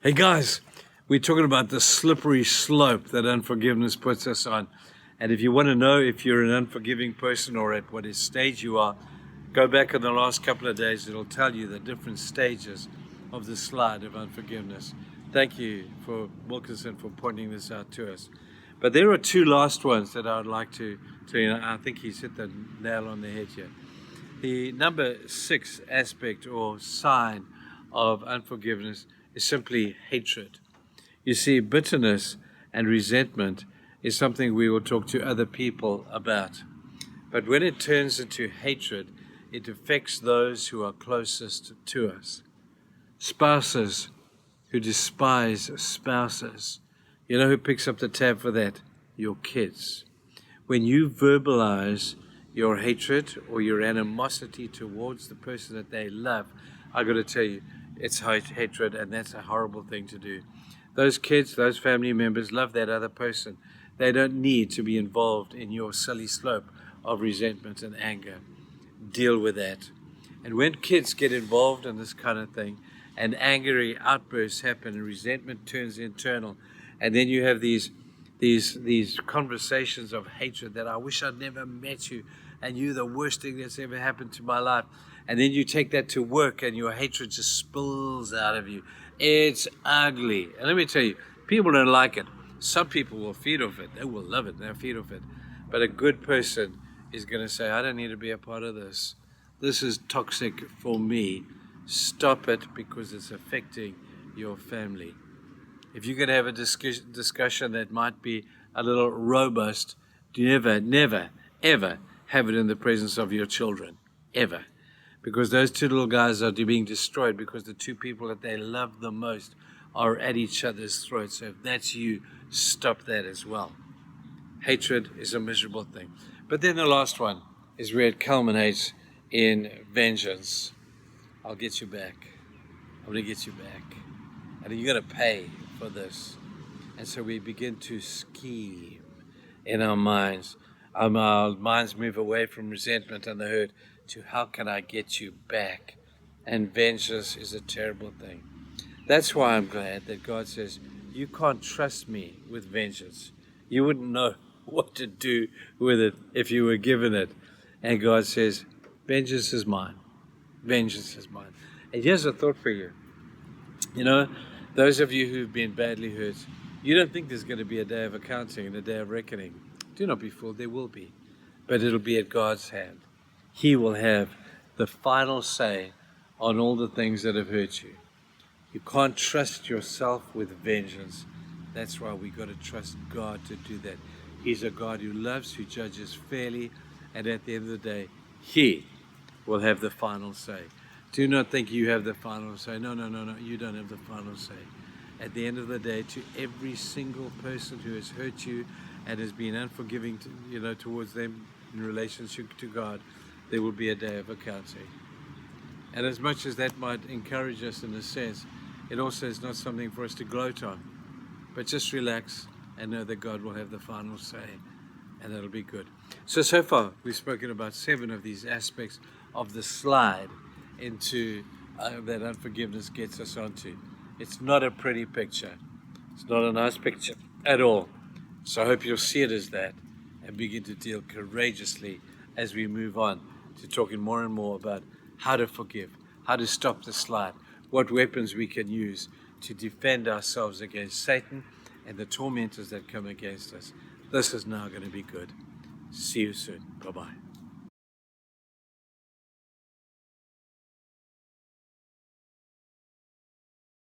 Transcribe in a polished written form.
Hey guys, we're talking about the slippery slope that unforgiveness puts us on. And if you want to know if you're an unforgiving person or at what stage you are, go back in the last couple of days. It'll tell you the different stages of the slide of unforgiveness. Thank you for Wilkinson for pointing this out to us. But there are two last ones that I would like to I think he's hit the nail on the head here. The number 6 aspect or sign of unforgiveness is simply hatred. You see, bitterness and resentment is something we will talk to other people about. But when it turns into hatred, it affects those who are closest to us. Spouses who despise spouses. You know who picks up the tab for that? Your kids. When you verbalize your hatred or your animosity towards the person that they love, I got to tell you, it's hatred, and that's a horrible thing to do. Those kids, those family members love that other person. They don't need to be involved in your silly slope of resentment and anger. Deal with that. And when kids get involved in this kind of thing, and angry outbursts happen, and resentment turns internal, and then you have these conversations of hatred that I wish I'd never met you, and you're the worst thing that's ever happened to my life. And then you take that to work and your hatred just spills out of you. It's ugly. And let me tell you, people don't like it. Some people will feed off it. They will love it. They'll feed off it. But a good person is going to say, I don't need to be a part of this. This is toxic for me. Stop it because it's affecting your family. If you're going to have a discussion that might be a little robust, never, ever have it in the presence of your children. Ever. Because those two little guys are being destroyed because the two people that they love the most are at each other's throats. So if that's you, stop that as well. Hatred is a miserable thing. But then the last one is where it culminates in vengeance. I'll get you back. I'm going to get you back. And you're going to pay for this. And so we begin to scheme in our minds. Our minds move away from resentment and the hurt to how can I get you back? And vengeance is a terrible thing. That's why I'm glad that God says, you can't trust me with vengeance. You wouldn't know what to do with it if you were given it. And God says, vengeance is mine. Vengeance is mine. And here's a thought for you. You know, those of you who've been badly hurt, you don't think there's going to be a day of accounting and a day of reckoning. Do not be fooled, there will be. But it'll be at God's hand. He will have the final say on all the things that have hurt you. You can't trust yourself with vengeance. That's why we got to trust God to do that. He's a God who loves, who judges fairly, and at the end of the day, He will have the final say. Do not think you have the final say. No, you don't have the final say. At the end of the day, to every single person who has hurt you and has been unforgiving towards them in relationship to God, there will be a day of accounting. And as much as that might encourage us in a sense, it also is not something for us to gloat on. But just relax and know that God will have the final say, and that'll be good. So far, we've spoken about 7 of these aspects of the slide into that unforgiveness gets us onto. It's not a pretty picture. It's not a nice picture at all. So I hope you'll see it as that and begin to deal courageously as we move on to talking more and more about how to forgive, how to stop the slide, what weapons we can use to defend ourselves against Satan and the tormentors that come against us. This is now going to be good. See you soon. Bye-bye.